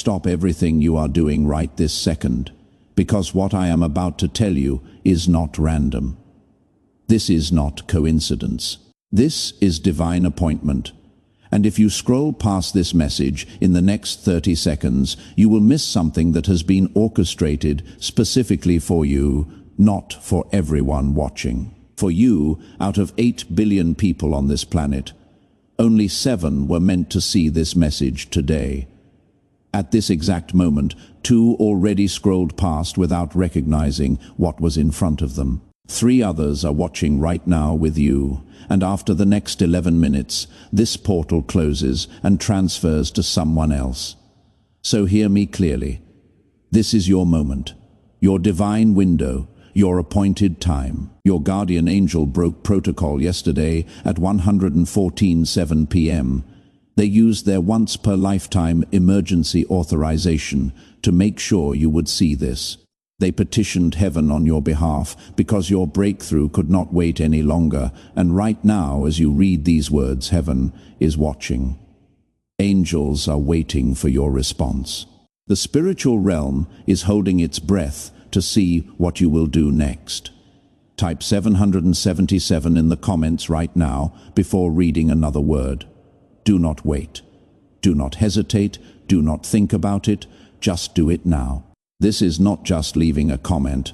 Stop everything you are doing right this second, because what I am about to tell you is not random. This is not coincidence. This is divine appointment. And if you scroll past this message in the next 30 seconds, you will miss something that has been orchestrated specifically for you, not for everyone watching. For you, out of 8 billion people on this planet, only 7 were meant to see this message today. At this exact moment, 2 already scrolled past without recognizing what was in front of them. 3 others are watching right now with you, and after the next 11 minutes, this portal closes and transfers to someone else. So hear me clearly. This is your moment, your divine window, your appointed time. Your guardian angel broke protocol yesterday at 1:14:07 p.m. They used their once-per-lifetime emergency authorization to make sure you would see this. They petitioned heaven on your behalf because your breakthrough could not wait any longer, and right now, as you read these words, heaven is watching. Angels are waiting for your response. The spiritual realm is holding its breath to see what you will do next. Type 777 in the comments right now before reading another word. Do not wait. Do not hesitate. Do not think about it. Just do it now. This is not just leaving a comment.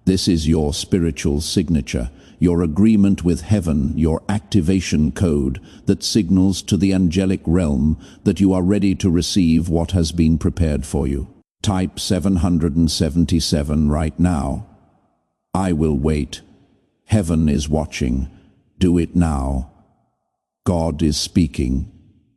This is your spiritual signature, your agreement with heaven, your activation code that signals to the angelic realm that you are ready to receive what has been prepared for you. Type 777 right now. I will wait. Heaven is watching. Do it now. God is speaking,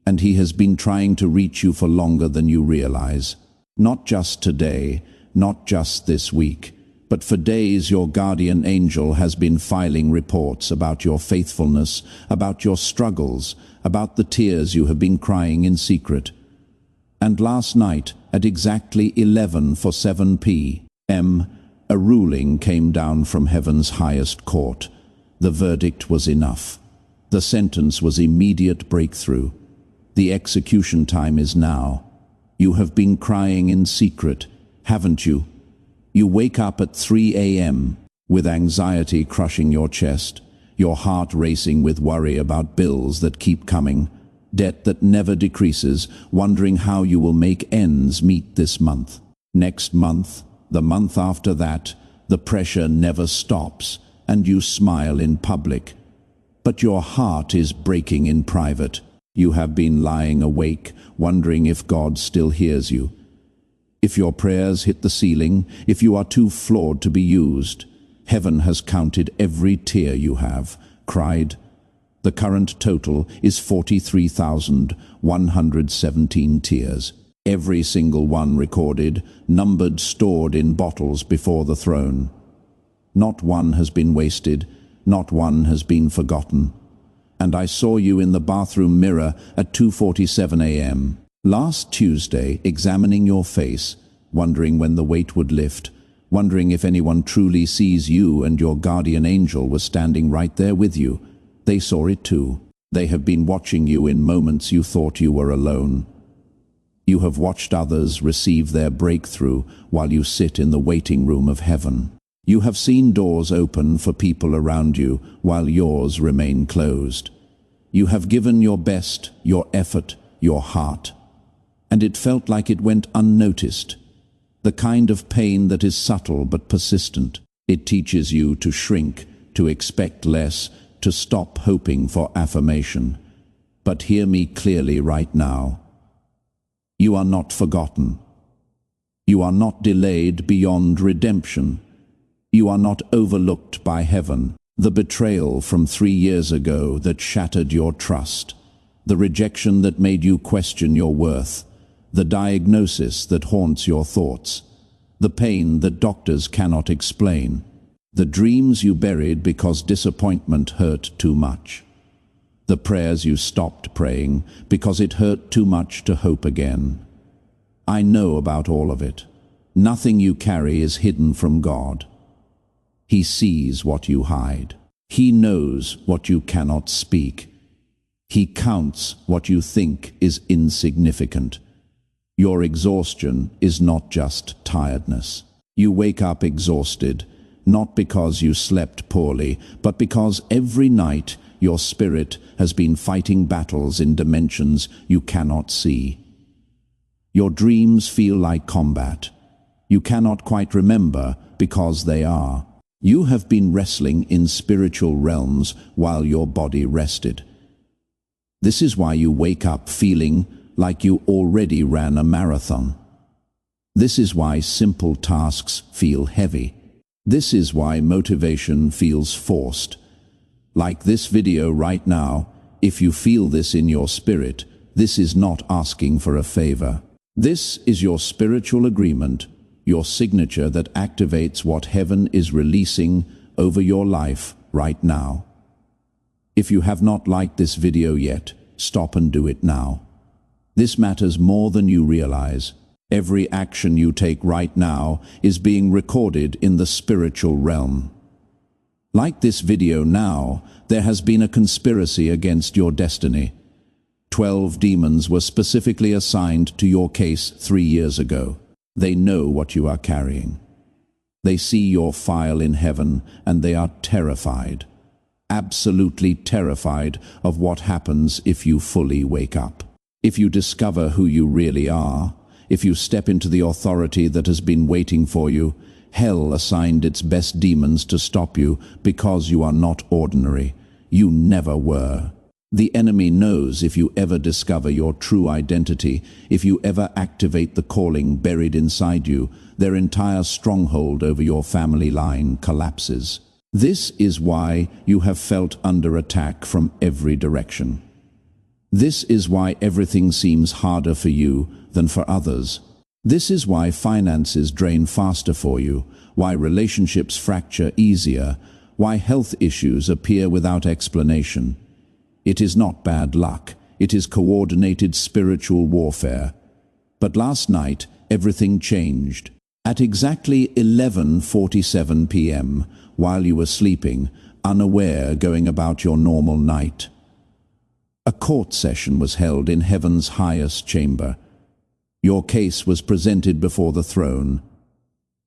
and He has been trying to reach you for longer than you realize. Not just today, not just this week, but for days your guardian angel has been filing reports about your faithfulness, about your struggles, about the tears you have been crying in secret. And last night, at exactly 11:07 p.m., a ruling came down from heaven's highest court. The verdict was enough. The sentence was immediate breakthrough. The execution time is now. You have been crying in secret, haven't you? You wake up at 3 a.m. with anxiety crushing your chest, your heart racing with worry about bills that keep coming, debt that never decreases, wondering how you will make ends meet this month. Next month, the month after that, the pressure never stops, and you smile in public. But your heart is breaking in private. You have been lying awake, wondering if God still hears you. If your prayers hit the ceiling, if you are too flawed to be used, heaven has counted every tear you have cried. The current total is 43,117 tears. Every single one recorded, numbered, stored in bottles before the throne. Not one has been wasted, not one has been forgotten. And I saw you in the bathroom mirror at 2:47 a.m. last Tuesday, examining your face, wondering when the weight would lift, wondering if anyone truly sees you, and your guardian angel was standing right there with you. They saw it too. They have been watching you in moments you thought you were alone. You have watched others receive their breakthrough while you sit in the waiting room of heaven. You have seen doors open for people around you while yours remain closed. You have given your best, your effort, your heart, and it felt like it went unnoticed. The kind of pain that is subtle but persistent. It teaches you to shrink, to expect less, to stop hoping for affirmation. But hear me clearly right now. You are not forgotten. You are not delayed beyond redemption. You are not overlooked by heaven. The betrayal from 3 years ago that shattered your trust, the rejection that made you question your worth, the diagnosis that haunts your thoughts, the pain that doctors cannot explain, the dreams you buried because disappointment hurt too much, the prayers you stopped praying because it hurt too much to hope again. I know about all of it. Nothing you carry is hidden from God. He sees what you hide. He knows what you cannot speak. He counts what you think is insignificant. Your exhaustion is not just tiredness. You wake up exhausted, not because you slept poorly, but because every night your spirit has been fighting battles in dimensions you cannot see. Your dreams feel like combat. You cannot quite remember because they are. You have been wrestling in spiritual realms while your body rested. This is why you wake up feeling like you already ran a marathon. This is why simple tasks feel heavy. This is why motivation feels forced. Like this video right now, if you feel this in your spirit, this is not asking for a favor. This is your spiritual agreement, your signature that activates what heaven is releasing over your life right now. If you have not liked this video yet, stop and do it now. This matters more than you realize. Every action you take right now is being recorded in the spiritual realm. Like this video now, there has been a conspiracy against your destiny. 12 demons were specifically assigned to your case 3 years ago. They know what you are carrying. They see your file in heaven and they are terrified, absolutely terrified of what happens if you fully wake up. If you discover who you really are, if you step into the authority that has been waiting for you, hell assigned its best demons to stop you because you are not ordinary. You never were. The enemy knows if you ever discover your true identity, if you ever activate the calling buried inside you, their entire stronghold over your family line collapses. This is why you have felt under attack from every direction. This is why everything seems harder for you than for others. This is why finances drain faster for you, why relationships fracture easier, why health issues appear without explanation. It is not bad luck, it is coordinated spiritual warfare. But last night, everything changed. At exactly 11:47 p.m., while you were sleeping, unaware going about your normal night, a court session was held in heaven's highest chamber. Your case was presented before the throne.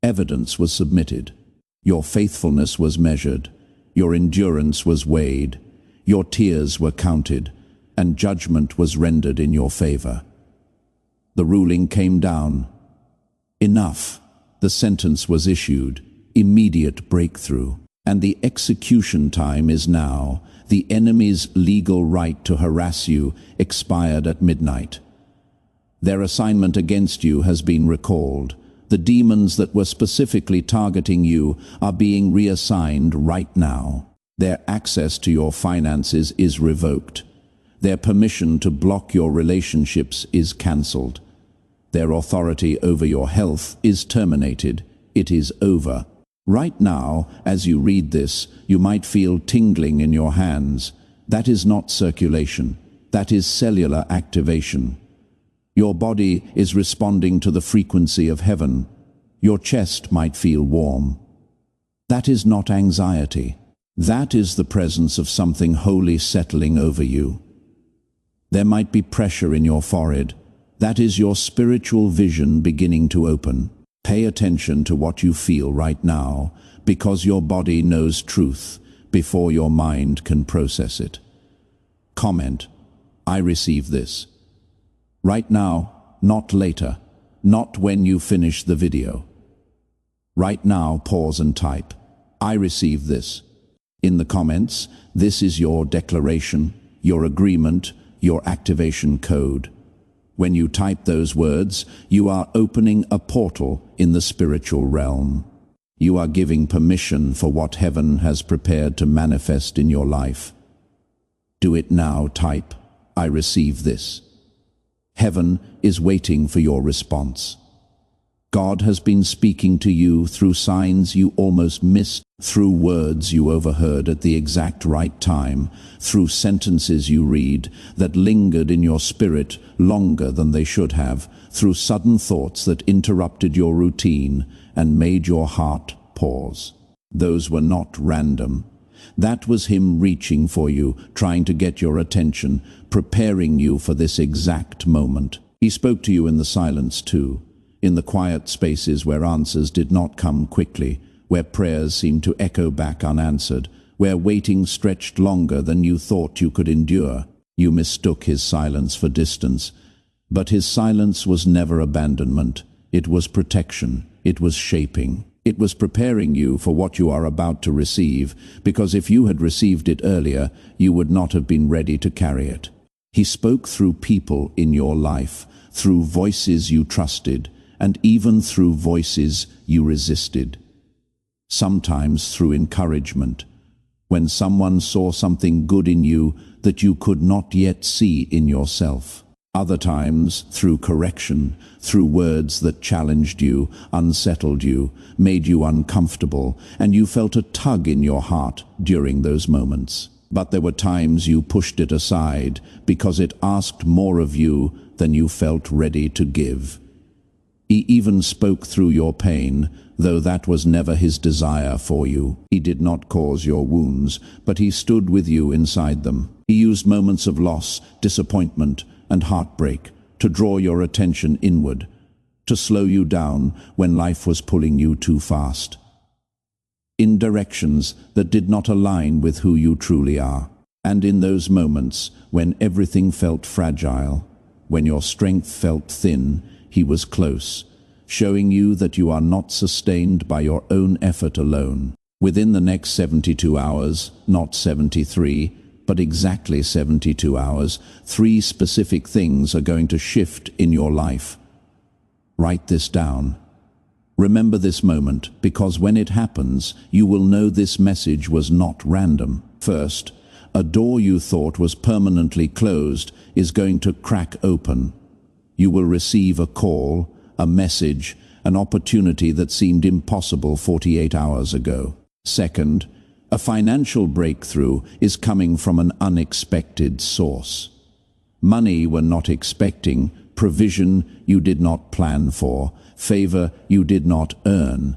Evidence was submitted. Your faithfulness was measured. Your endurance was weighed. Your tears were counted, and judgment was rendered in your favor. The ruling came down. Enough. The sentence was issued. Immediate breakthrough. And the execution time is now. The enemy's legal right to harass you expired at midnight. Their assignment against you has been recalled. The demons that were specifically targeting you are being reassigned right now. Their access to your finances is revoked. Their permission to block your relationships is cancelled. Their authority over your health is terminated. It is over. Right now, as you read this, you might feel tingling in your hands. That is not circulation. That is cellular activation. Your body is responding to the frequency of heaven. Your chest might feel warm. That is not anxiety. That is the presence of something holy settling over you. There might be pressure in your forehead. That is your spiritual vision beginning to open. Pay attention to what you feel right now, because your body knows truth before your mind can process it. Comment, I receive this. Right now, not later, not when you finish the video. Right now, pause and type, I receive this. In the comments, this is your declaration, your agreement, your activation code. When you type those words, you are opening a portal in the spiritual realm. You are giving permission for what heaven has prepared to manifest in your life. Do it now, type, I receive this. Heaven is waiting for your response. God has been speaking to you through signs you almost missed, through words you overheard at the exact right time, through sentences you read that lingered in your spirit longer than they should have, through sudden thoughts that interrupted your routine and made your heart pause. Those were not random. That was Him reaching for you, trying to get your attention, preparing you for this exact moment. He spoke to you in the silence too, in the quiet spaces where answers did not come quickly, where prayers seemed to echo back unanswered, where waiting stretched longer than you thought you could endure. You mistook his silence for distance, but his silence was never abandonment. It was protection. It was shaping. It was preparing you for what you are about to receive, because if you had received it earlier, you would not have been ready to carry it. He spoke through people in your life, through voices you trusted, and even through voices you resisted. Sometimes through encouragement, when someone saw something good in you that you could not yet see in yourself. Other times through correction, through words that challenged you, unsettled you, made you uncomfortable, and you felt a tug in your heart during those moments. But there were times you pushed it aside because it asked more of you than you felt ready to give. He even spoke through your pain, though that was never his desire for you. He did not cause your wounds, but he stood with you inside them. He used moments of loss, disappointment, and heartbreak to draw your attention inward, to slow you down when life was pulling you too fast, in directions that did not align with who you truly are. And in those moments when everything felt fragile, when your strength felt thin, he was close, showing you that you are not sustained by your own effort alone. Within the next 72 hours, not 73, but exactly 72 hours, 3 specific things are going to shift in your life. Write this down. Remember this moment, because when it happens, you will know this message was not random. First, a door you thought was permanently closed is going to crack open. You will receive a call, a message, an opportunity that seemed impossible 48 hours ago. Second, a financial breakthrough is coming from an unexpected source. Money we're not expecting, provision you did not plan for, favor you did not earn.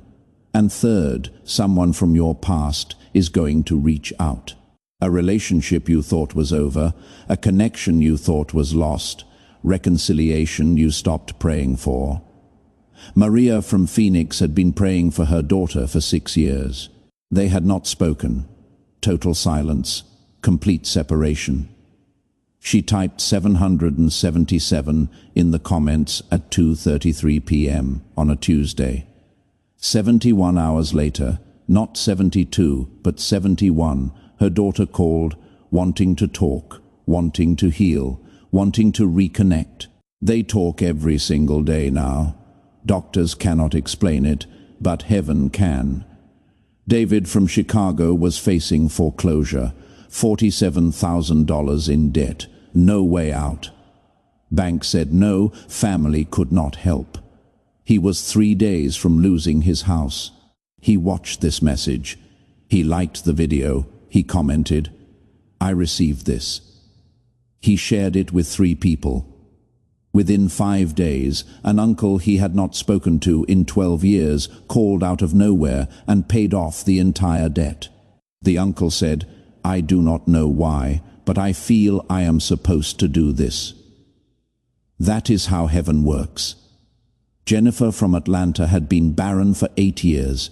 And third, someone from your past is going to reach out. A relationship you thought was over, a connection you thought was lost, reconciliation you stopped praying for. Maria from Phoenix had been praying for her daughter for 6 years. They had not spoken. Total silence, complete separation. She typed 777 in the comments at 2:33 p.m. on a Tuesday. 71 hours later, not 72, but 71, her daughter called, wanting to talk, wanting to heal, wanting to reconnect. They talk every single day now. Doctors cannot explain it, but heaven can. David from Chicago was facing foreclosure, $47,000 in debt, no way out. Bank said no, family could not help. He was 3 days from losing his house. He watched this message. He liked the video. He commented, "I received this." He shared it with 3 people. Within 5 days, an uncle he had not spoken to in 12 years called out of nowhere and paid off the entire debt. The uncle said, "I do not know why, but I feel I am supposed to do this." That is how heaven works. Jennifer from Atlanta had been barren for 8 years.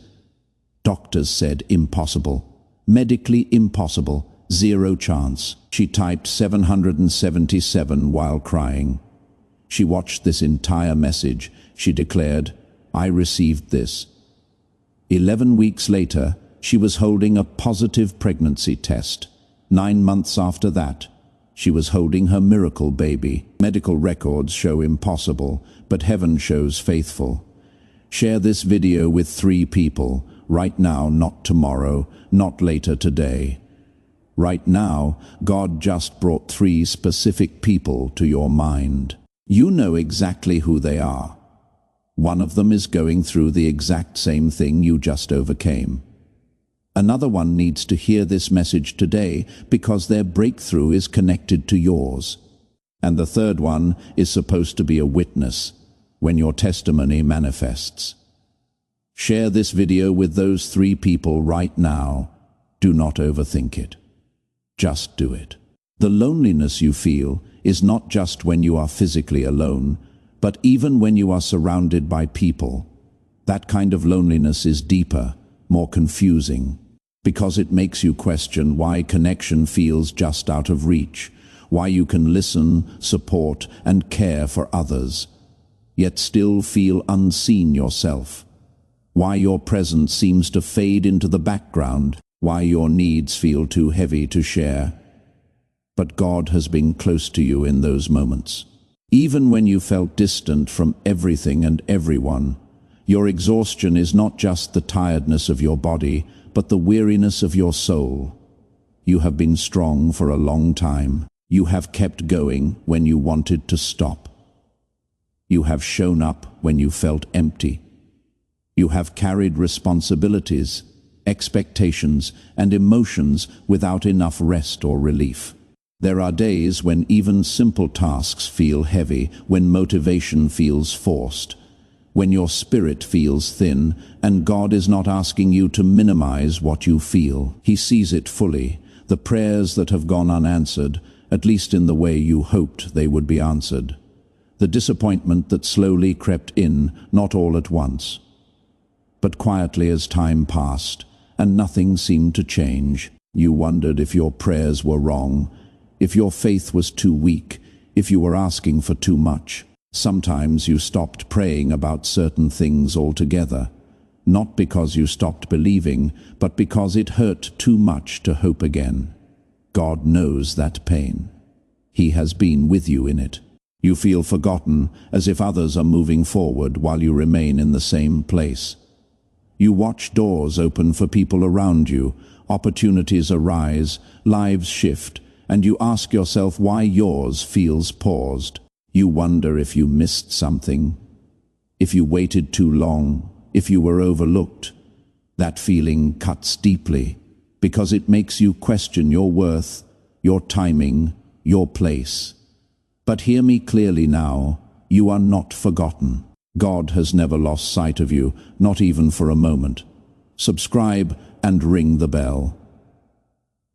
Doctors said impossible. Medically impossible. 0 chance. She typed 777 while crying. She watched this entire message. She declared, "I received this." 11 weeks later, she was holding a positive pregnancy test. 9 months after that, she was holding her miracle baby. Medical records show impossible, but heaven shows faithful. Share this video with 3 people, right now, not tomorrow, not later today. Right now, God just brought 3 specific people to your mind. You know exactly who they are. One of them is going through the exact same thing you just overcame. Another one needs to hear this message today because their breakthrough is connected to yours. And the third one is supposed to be a witness when your testimony manifests. Share this video with those 3 people right now. Do not overthink it. Just do it. The loneliness you feel is not just when you are physically alone, but even when you are surrounded by people. That kind of loneliness is deeper, more confusing, because it makes you question why connection feels just out of reach, why you can listen, support, and care for others, yet still feel unseen yourself, why your presence seems to fade into the background, why your needs feel too heavy to share. But God has been close to you in those moments. Even when you felt distant from everything and everyone, your exhaustion is not just the tiredness of your body, but the weariness of your soul. You have been strong for a long time. You have kept going when you wanted to stop. You have shown up when you felt empty. You have carried responsibilities, expectations, and emotions without enough rest or relief. There are days when even simple tasks feel heavy, when motivation feels forced, when your spirit feels thin, and God is not asking you to minimize what you feel. He sees it fully, the prayers that have gone unanswered, at least in the way you hoped they would be answered. The disappointment that slowly crept in, not all at once, but quietly as time passed, and nothing seemed to change. You wondered if your prayers were wrong, if your faith was too weak, if you were asking for too much. Sometimes you stopped praying about certain things altogether, not because you stopped believing, but because it hurt too much to hope again. God knows that pain. He has been with you in it. You feel forgotten, as if others are moving forward while you remain in the same place. You watch doors open for people around you, opportunities arise, lives shift, and you ask yourself why yours feels paused. You wonder if you missed something, if you waited too long, if you were overlooked. That feeling cuts deeply, because it makes you question your worth, your timing, your place. But hear me clearly now, you are not forgotten. God has never lost sight of you, not even for a moment. Subscribe and ring the bell.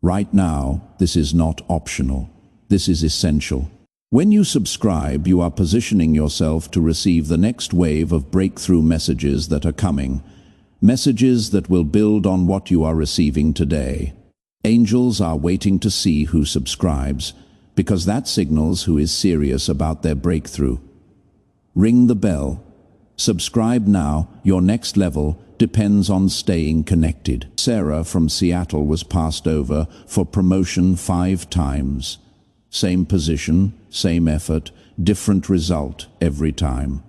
Right now, this is not optional. This is essential. When you subscribe, you are positioning yourself to receive the next wave of breakthrough messages that are coming. Messages that will build on what you are receiving today. Angels are waiting to see who subscribes, because that signals who is serious about their breakthrough. Ring the bell. Subscribe now. Your next level depends on staying connected. Sarah from Seattle was passed over for promotion 5 times. Same position, same effort, different result every time.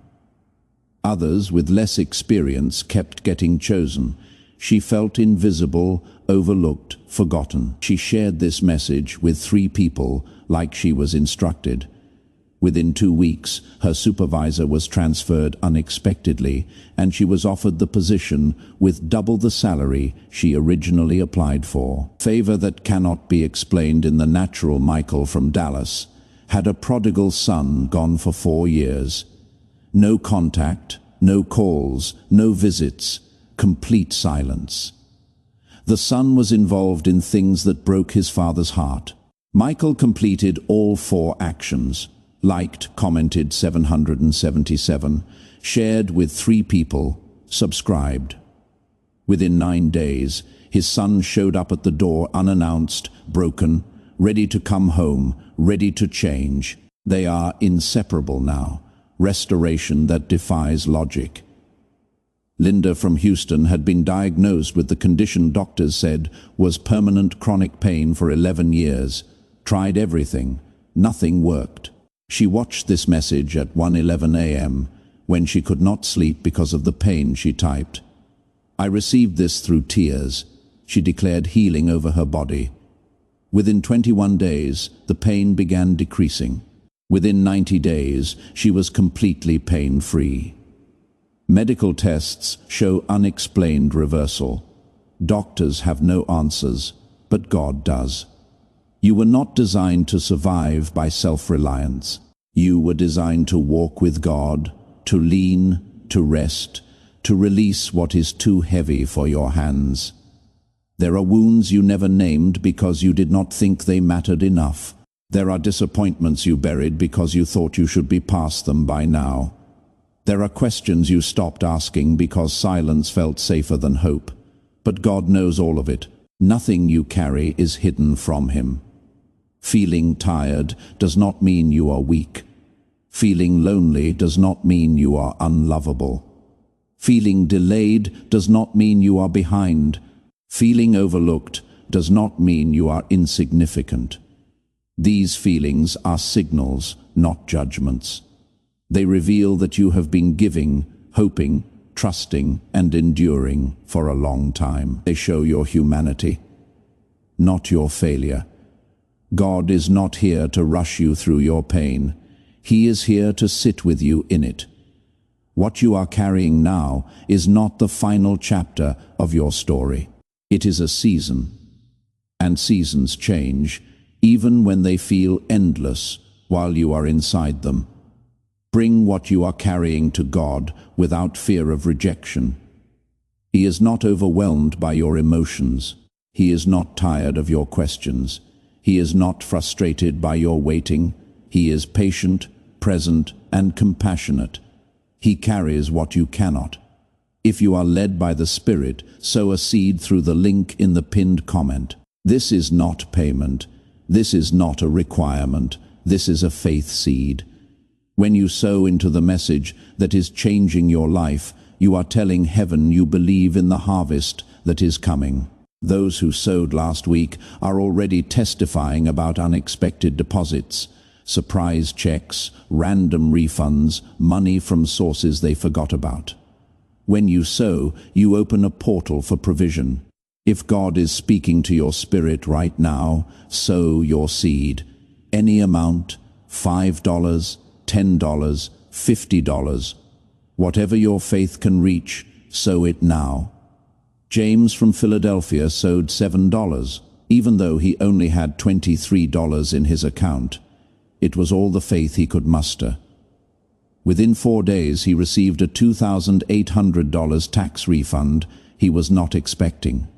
Others with less experience kept getting chosen. She felt invisible, overlooked, forgotten. She shared this message with 3 people like she was instructed. Within 2 weeks, her supervisor was transferred unexpectedly, and she was offered the position with double the salary she originally applied for. Favor that cannot be explained in the natural. Michael from Dallas had a prodigal son gone for 4 years. No contact, no calls, no visits, complete silence. The son was involved in things that broke his father's heart. Michael completed all 4 actions. Liked, commented 777, shared with 3 people, subscribed. Within 9 days, his son showed up at the door unannounced, broken, ready to come home, ready to change. They are inseparable now, restoration that defies logic. Linda from Houston had been diagnosed with the condition doctors said was permanent chronic pain for 11 years. Tried everything. Nothing worked. She watched this message at 1:11 a.m. when she could not sleep because of the pain she typed. I received this through tears. She declared healing over her body. Within 21 days, the pain began decreasing. Within 90 days, she was completely pain-free. Medical tests show unexplained reversal. Doctors have no answers, but God does. You were not designed to survive by self-reliance. You were designed to walk with God, to lean, to rest, to release what is too heavy for your hands. There are wounds you never named because you did not think they mattered enough. There are disappointments you buried because you thought you should be past them by now. There are questions you stopped asking because silence felt safer than hope. But God knows all of it. Nothing you carry is hidden from Him. Feeling tired does not mean you are weak. Feeling lonely does not mean you are unlovable. Feeling delayed does not mean you are behind. Feeling overlooked does not mean you are insignificant. These feelings are signals, not judgments. They reveal that you have been giving, hoping, trusting, and enduring for a long time. They show your humanity, not your failure. God is not here to rush you through your pain. He is here to sit with you in it. What you are carrying now is not the final chapter of your story. It is a season, and seasons change, even when they feel endless while you are inside them. Bring what you are carrying to God without fear of rejection. He is not overwhelmed by your emotions. He is not tired of your questions. He is not frustrated by your waiting. He is patient, present, and compassionate. He carries what you cannot. If you are led by the Spirit, sow a seed through the link in the pinned comment. This is not payment. This is not a requirement. This is a faith seed. When you sow into the message that is changing your life, you are telling heaven you believe in the harvest that is coming. Those who sowed last week are already testifying about unexpected deposits, surprise checks, random refunds, money from sources they forgot about. When you sow, you open a portal for provision. If God is speaking to your spirit right now, sow your seed. Any amount, $5, $10, $50. Whatever your faith can reach, sow it now. James from Philadelphia sowed $7, even though he only had $23 in his account. It was all the faith he could muster. Within 4 days, he received a $2,800 tax refund he was not expecting.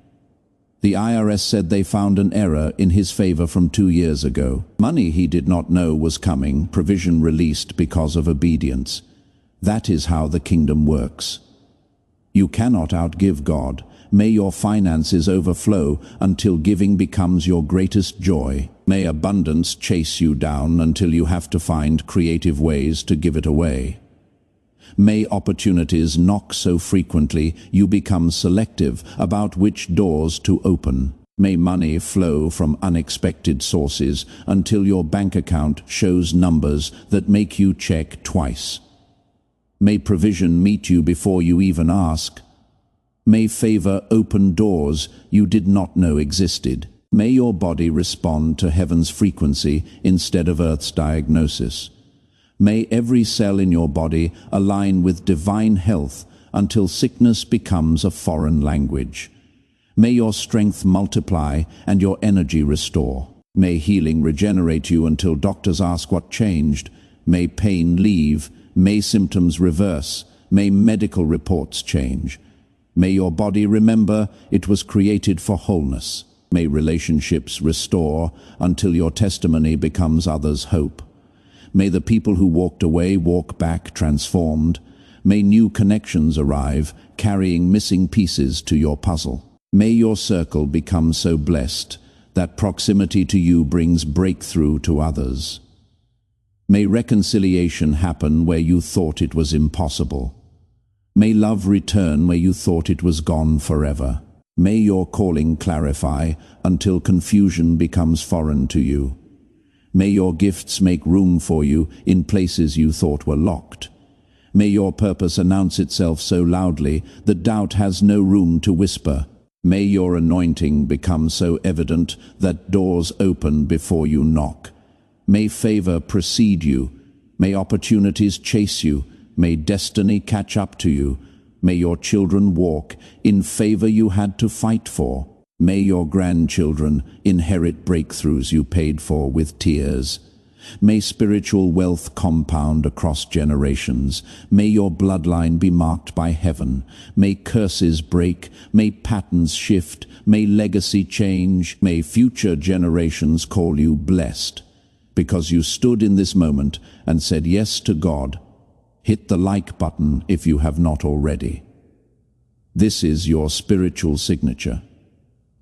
The IRS said they found an error in his favor from 2 years ago. Money he did not know was coming, provision released because of obedience. That is how the kingdom works. You cannot outgive God. May your finances overflow until giving becomes your greatest joy. May abundance chase you down until you have to find creative ways to give it away. May opportunities knock so frequently you become selective about which doors to open. May money flow from unexpected sources until your bank account shows numbers that make you check twice. May provision meet you before you even ask. May favor open doors you did not know existed. May your body respond to heaven's frequency instead of earth's diagnosis. May every cell in your body align with divine health until sickness becomes a foreign language. May your strength multiply and your energy restore. May healing regenerate you until doctors ask what changed. May pain leave. May symptoms reverse. May medical reports change. May your body remember it was created for wholeness. May relationships restore until your testimony becomes others' hope. May the people who walked away walk back transformed. May new connections arrive, carrying missing pieces to your puzzle. May your circle become so blessed that proximity to you brings breakthrough to others. May reconciliation happen where you thought it was impossible. May love return where you thought it was gone forever. May your calling clarify until confusion becomes foreign to you. May your gifts make room for you in places you thought were locked. May your purpose announce itself so loudly that doubt has no room to whisper. May your anointing become so evident that doors open before you knock. May favor precede you. May opportunities chase you. May destiny catch up to you. May your children walk in favor you had to fight for. May your grandchildren inherit breakthroughs you paid for with tears. May spiritual wealth compound across generations. May your bloodline be marked by heaven. May curses break. May patterns shift. May legacy change. May future generations call you blessed. because you stood in this moment and said yes to God. Hit the like button if you have not already. This is your spiritual signature.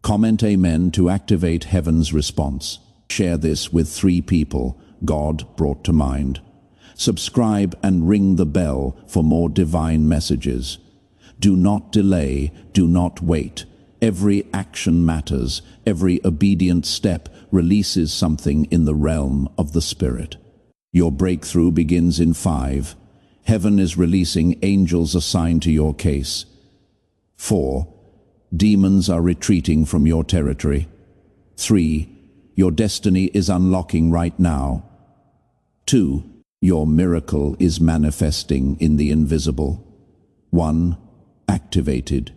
Comment Amen to activate heaven's response. Share this with 3 people God brought to mind. Subscribe and ring the bell for more divine messages. Do not delay, do not wait. Every action matters. Every obedient step releases something in the realm of the Spirit. Your breakthrough begins in 5. Heaven is releasing angels assigned to your case. 4. Demons are retreating from your territory. 3. Your destiny is unlocking right now. 2. Your miracle is manifesting in the invisible. 1. Activated.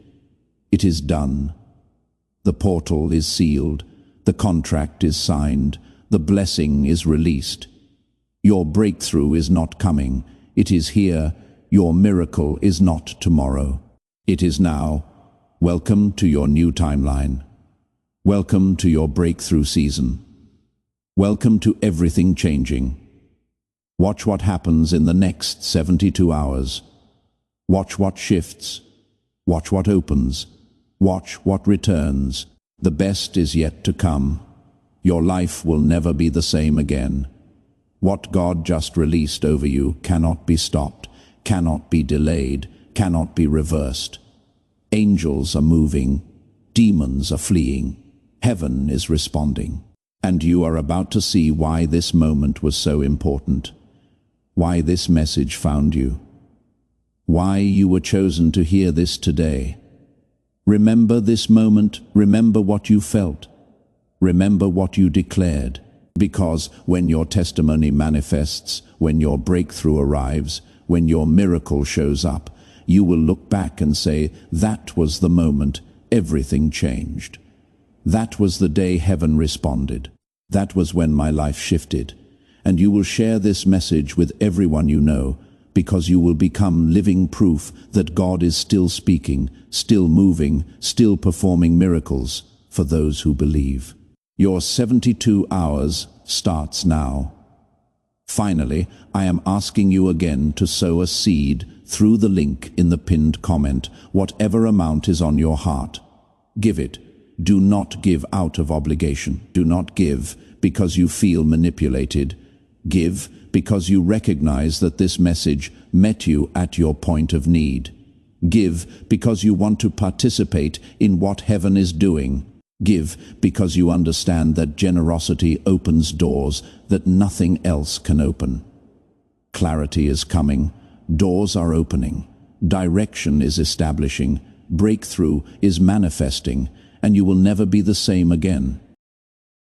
It is done. The portal is sealed. The contract is signed. The blessing is released. Your breakthrough is not coming. It is here. Your miracle is not tomorrow. It is now. Welcome to your new timeline. Welcome to your breakthrough season. Welcome to everything changing. Watch what happens in the next 72 hours. Watch what shifts. Watch what opens. Watch what returns. The best is yet to come. Your life will never be the same again. What God just released over you cannot be stopped, cannot be delayed, cannot be reversed. Angels are moving. Demons are fleeing. Heaven is responding. And you are about to see why this moment was so important. Why this message found you. Why you were chosen to hear this today. Remember this moment. Remember what you felt. Remember what you declared. Because when your testimony manifests, when your breakthrough arrives, when your miracle shows up, you will look back and say, that was the moment everything changed. That was the day heaven responded. That was when my life shifted. And you will share this message with everyone you know, because you will become living proof that God is still speaking, still moving, still performing miracles for those who believe. Your 72 hours starts now. Finally, I am asking you again to sow a seed through the link in the pinned comment, whatever amount is on your heart. Give it. Do not give out of obligation. Do not give because you feel manipulated. Give because you recognize that this message met you at your point of need. Give because you want to participate in what heaven is doing. Give because you understand that generosity opens doors that nothing else can open. Clarity is coming. Doors are opening. Direction is establishing. Breakthrough is manifesting, and you will never be the same again.